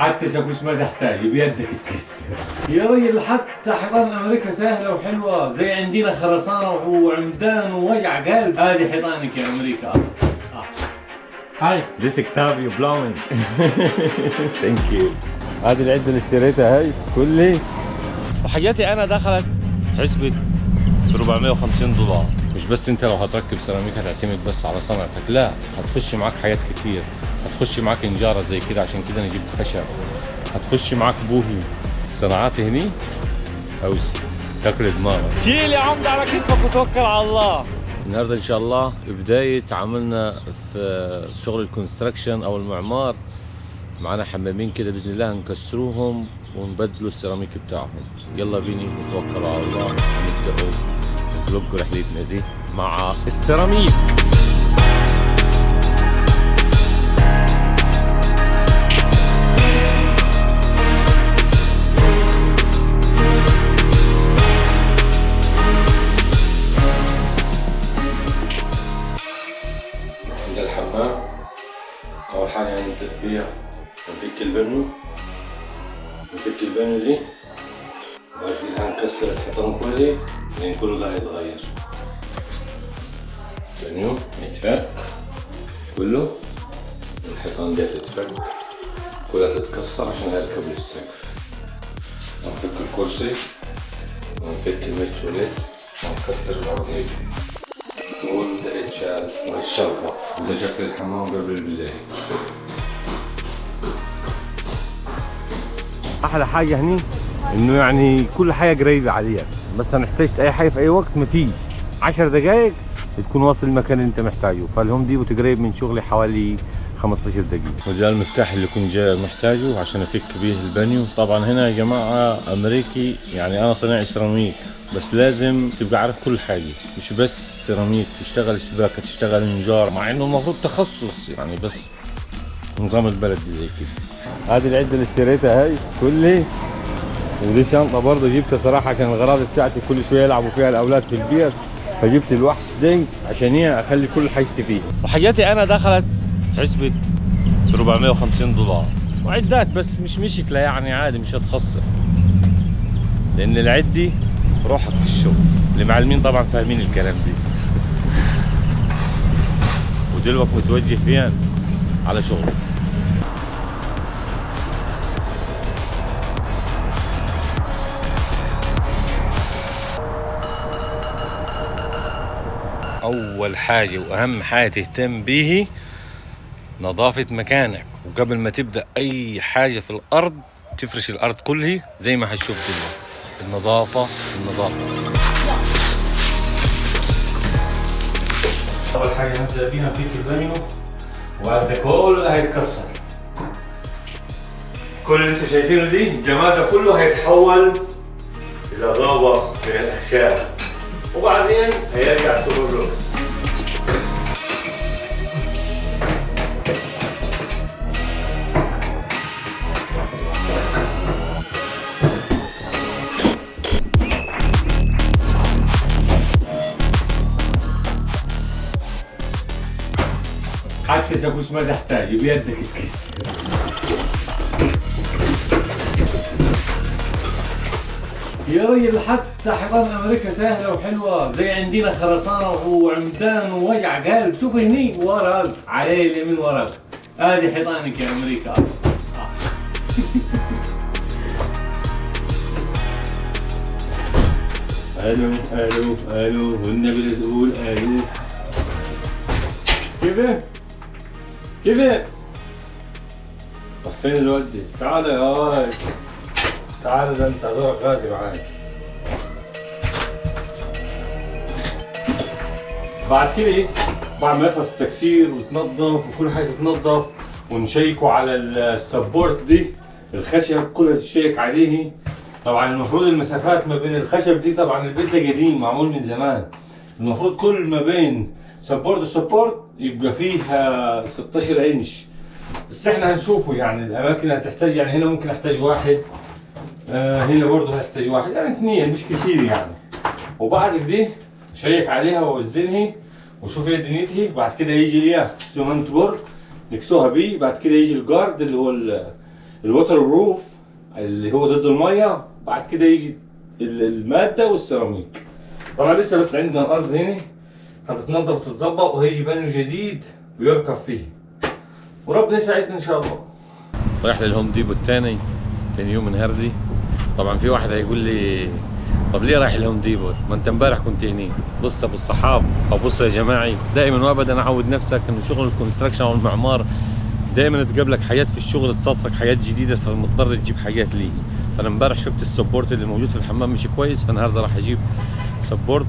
حتى شاكوش ما تحتاج بيدك تكسر يا رجل. حتى حيطان امريكا سهله وحلوه، زي عندنا خرسانه وعمدان ووجع قلب. هذه حيطانك يا امريكا. هاي This Octavio blowing. Thank you. هذه العدة اللي اشتريتها هاي كلي. وحاجاتي انا دخلت حسبة $450. مش بس انت لو هتركب سيراميك هتعتمد بس على صنعتك، لا، هتخش معاك حاجات كتير. هتخش معاك نجارة زي كده، عشان كده انا جبت خشب. هتخش معاك بوهي. الصناعات هني اوسي تاكل دماغك. شيل يا عمد على كتفك وتوكل على الله. النهارده ان شاء الله بداية عملنا في شغل الكونستراكشن او المعمار. معانا حمامين كده باذن الله هنكسروهم ونبدلوا السيراميك بتاعهم. يلا بيني نتوكل على الله ونبداوا نطلق رحلتنا دي مع السيراميك. عند الحمام اول حاجه هنبدا بيها نفك البانيو. نفك البانيو دي بعد كده هنكسر الحيطان كله لان كله ده هيتغير. البانيو يتفك كله والحيطان دي هتتفك كلها تتكسر عشان هيركب للسقف. هنفك الكرسي ونفك المسؤوليات ونكسر الارضيه وده يتشال وهالشرفة. وده شكل الحمام قبل البداية. أحلى حاجة هني إنه يعني كل حاجة قريبة عليك، مثلا احتجت أي حاجة في أي وقت مفيش 10 دقايق تكون واصل المكان اللي أنت محتاجه. فالهم دي بتقريب من شغلي حوالي 15 دقيقة. وده المفتاح اللي كنت جاي محتاجه عشان أفك بيه البانيو. طبعا هنا يا جماعة أمريكي، يعني أنا صناعي سيراميك، بس لازم تبقى عارف كل حاجة، مش بس سيراميك، تشتغل سباكة، تشتغل نجار، مع انه المفروض تخصص يعني، بس نظام البلد دي زي كده. هذه العدة اللي اشتريتها هاي كلي. ودي شنطة برضه جبتها صراحة عشان الأغراض بتاعتي كل شوية يلعبوا فيها الأولاد في البيت، فجبت الوحش دينك عشان هي أخلي كل حاجتي فيه. وحاجاتي أنا دخلت حسبة $450 وعدات، بس مش مشكلة يعني، عادي مش هتخسر، لأن العدة روحك في الشغل. اللي معلمين طبعا فاهمين الكلام دي. ودلوقتي متوجه فين؟ على شغل. اول حاجة واهم حاجة تهتم به نظافة مكانك. وقبل ما تبدأ اي حاجة في الارض تفرش الارض كلها زي ما هتشوف دلوقتي. النظافة. أول حاجة نبدأ بيها فيك البانيو، وهذا كله هيتكسر. كل اللي انتوا شايفينه دي الجماد كله هيتحول إلى غابة من الأخشاب، وبعدين هيرجع سوبر لوكس. حتى شاكوش ما تحتاج بيدك تكسر. يا رجل. حتى حيطان امريكا سهله وحلوه، زي عندنا خرسانه وعمدان ووجع قلب. شوف هني ورق عليه اليمين ورق. هذه حيطانك يا امريكا. الو الو الو، والنبي لا تقول الو. كيف راح فين الواد دي؟ تعال يا ولد، تعال، ده انت دورك غازي معاي. بعد كده بعد ما يخلص التكسير وتنظف وكل حاجه تتنظف ونشيكوا على السبورت دي، الخشب كلها تشيك عليه. طبعا المفروض المسافات ما بين الخشب دي، طبعا البيت ده قديم معمول من زمان، المفروض كل ما بين سبورت وسبورت يبقى فيه 16 انش. بس احنا هنشوفه يعني الاماكن اللي هتحتاج، يعني هنا ممكن احتاج واحد، هنا برضه هحتاج واحد، يعني اثنين مش كتير يعني. وبعد كده شيك عليها ووزنها وشوف ايه دنيتها. بعد كده يجي اياه السمنت بورد نكسوها بيه. بعد كده يجي الجارد اللي هو الووتر بروف اللي هو ضد الميه، بعد كده يجي الماده والسيراميك. طبعا لسه بس عندنا الارض هنا هتتنضف وتتظبط، وهيجي بانيو جديد ويركب فيه، وربنا يساعدنا ان شاء الله. رايح للهوم ديبو تاني يوم من هردي. طبعا في واحد هيقول لي طب ليه رايح الهوم ديبو؟ ما انت امبارح كنت هني. بص ابو الصحاب او بص يا جماعي، دائما وابدا عود نفسك انه شغل الكونستراكشن او المعمار دائما تقابلك حاجات في الشغل، تصادفك حاجات جديده، فمضطر تجيب حاجات ليه. فانا امبارح شفت السبورت اللي موجود في الحمام مش كويس، فالنهارده راح اجيب سبورت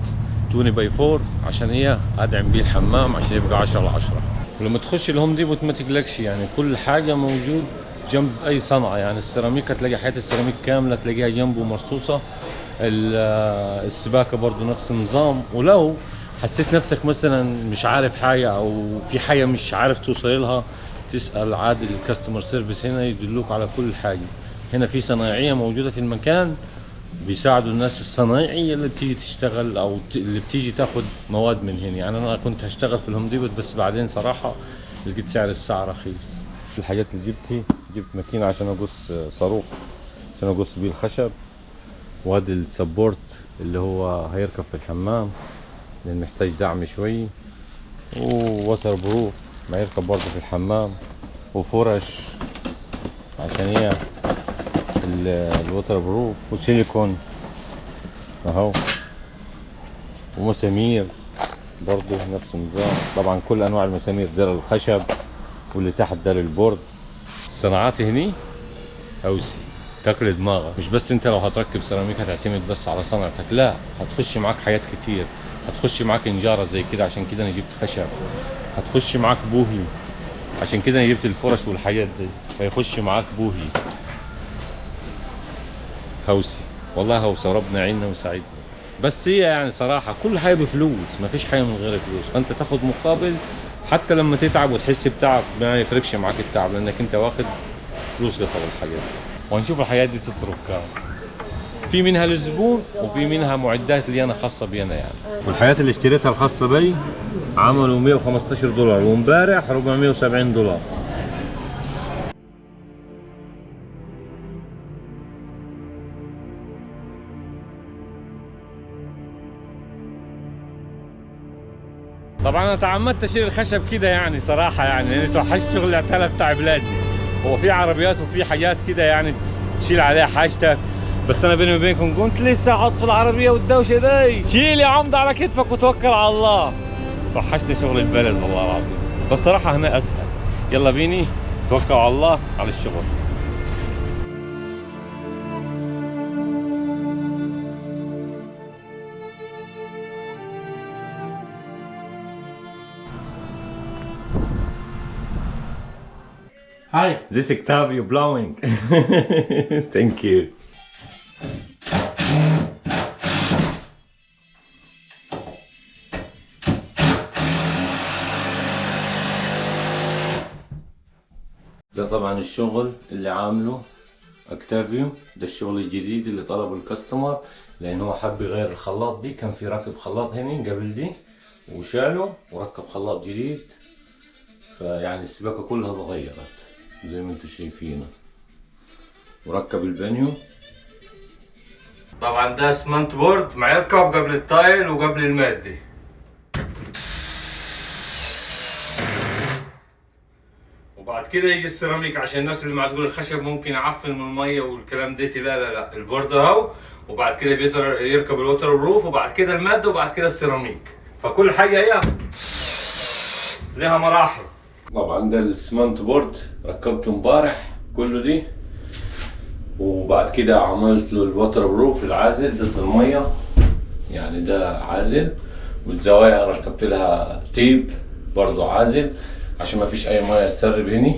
20x4 عشان ايه ادعم بيه الحمام عشان يبقى 10/10. ولما تخش الهوم ديبو ما تقلقش، يعني كل حاجه موجود جنب اي صنعه. يعني السيراميك هتلاقي حياه السيراميك كامله تلاقيها جنبه مرصوصه، السباكه برضو نفس النظام. ولو حسيت نفسك مثلا مش عارف حاجه او في حاجه مش عارف توصل لها، تسال عادي الكاستمر سيرفيس، هنا يدلوك على كل حاجه. هنا في صنايعيه موجوده في المكان بيساعدوا الناس الصنايعيه اللي بتيجي تشتغل او اللي بتيجي تاخد مواد من هنا. يعني انا كنت هشتغل في الهوم ديبوت بس بعدين صراحه لقيت سعر الساعه رخيص. الحاجات اللي جبت ماكينه عشان اقص صاروخ عشان اقص بيه الخشب، وهذا السبورت اللي هو هيركب في الحمام لان محتاج دعم شوي، ووتر بروف ما يركب برضه في الحمام، وفرش عشان هي الوتر بروف، وسيليكون اهو، ومسامير برضه نفس النظام. طبعا كل انواع المسامير ده للخشب، واللي تحت ده للبورد. الصناعات هني هوسي تاكل دماغك. مش بس انت لو هتركب سيراميك هتعتمد بس على صنعتك، لا، هتخش معاك حاجات كتير. هتخش معاك نجاره زي كده، عشان كده انا جبت خشب. هتخش معاك بوهي، عشان كده انا جبت الفرش والحاجات دي. هيخش معاك بوهي. هوسي والله هوسه، ربنا يعيننا ويساعدنا. بس هي يعني صراحه كل حاجه بفلوس، ما فيش حاجه من غير فلوس، فانت تاخد مقابل. حتى لما تتعب وتحس بتعب ما يفرقش معاك التعب، لانك انت واخد فلوس قصاد الحاجات. وهنشوف الحاجات دي تصرف كام. في منها للزبون وفي منها معدات اللي انا خاصه بي انا يعني. والحاجات اللي اشتريتها الخاصه بي عملوا $115 وامبارح $470. طبعا انا تعمدت اشيل الخشب كده يعني صراحه، يعني لاني توحشت شغل العتاله بتاع بلادي. هو في عربيات وفي حاجات كده يعني تشيل عليها حاجتك، بس انا بيني وبينكم كنت لسه احط في العربيه والدوشه دي. شيل يا عمد على كتفك وتوكل على الله. توحشني شغل البلد والله العظيم، بس صراحه هنا اسهل. يلا بيني توكل على الله على الشغل. Hi. This Octavio blowing. Thank you. ده طبعا الشغل اللي عامله اكتافيو، ده الشغل الجديد اللي طلبه الكاستمر، لان هو حب يغير الخلاط دي. كان في راكب خلاط هنا قبل دي وشاله وركب خلاط جديد، فيعني السباكه كلها اتغيرت زي ما انتم شايفين، وركب البانيو. طبعا ده اسمنت بورد مع يركب قبل التايل وقبل المادي. وبعد كده يجي السيراميك، عشان الناس اللي ما تقول الخشب ممكن يعفن من الميه والكلام ده. لا البورد اهو، وبعد كده يركب الوتر بروف، وبعد كده الماده، وبعد كده السيراميك. فكل حاجه هي لها مراحل. طبعا ده الاسمنت بورد ركبته امبارح كله دي، وبعد كده عملت له الوتر بروف العازل ضد الميه، يعني ده عازل. والزوايا ركبت لها تيب برضو عازل عشان ما فيش اي ميه تسرب هنا.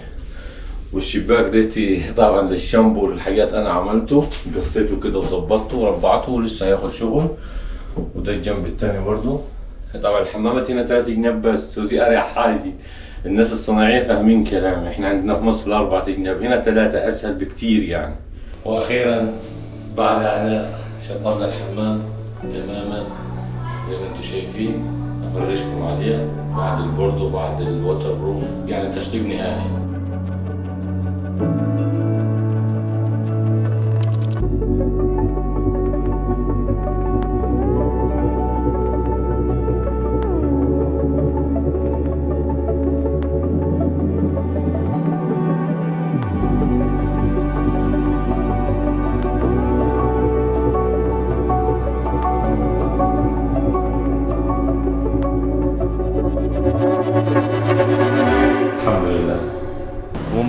والشباك ديتي طبعا ده الشامبو والحاجات انا عملته، قصيته كده وظبطته وربعته ولسه هياخد شغل. وده الجنب التاني برضو. طبعا الحمامات هنا 3 جناب بس، ودي اريح حاجه. الناس الصناعيه فاهمين كلامي، احنا عندنا في مصر 4 جناب، هنا 3 اسهل بكتير يعني. واخيرا بعد عناء شطبنا الحمام تماما زي ما انتم شايفين. افرجكم عليها بعد البورد وبعد الوتر بروف، يعني تشطيب نهائي.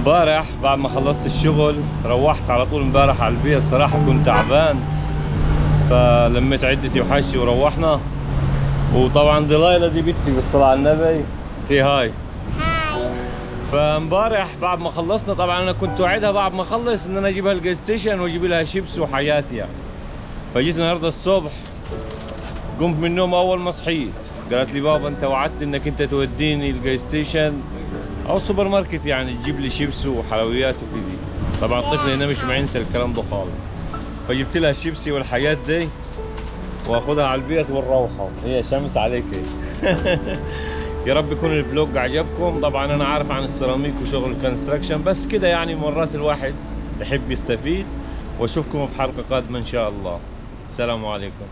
امبارح بعد ما خلصت الشغل روحت على طول امبارح على البيت، صراحة كنت تعبان فلميت عدتي وحشي وروحنا. وطبعا دلايلا دي بنتي بالصلاة على النبي، سي هاي. فامبارح بعد ما خلصنا طبعا انا كنت وعدها بعد ما اخلص ان انا اجيبها الجاي ستيشن واجيب لها شيبس وحياتي يعني. فجيت النهارده الصبح قمت من النوم اول ما صحيت قالت لي بابا انت وعدت انك انت توديني الجاي ستيشن او السوبر ماركت يعني تجيب لي شيبس وحلويات وكذي. طبعا الطفل هنا مش معنسى الكلام ده خالص. فجبت لها الشيبسي والحياة دي واخدها على البيت ونروحها. هي شمس عليك يا رب يكون الفلوج عجبكم. طبعا انا عارف عن السيراميك وشغل الكونستراكشن بس كده يعني مرات الواحد يحب يستفيد. واشوفكم في حلقة قادمة ان شاء الله. السلام عليكم.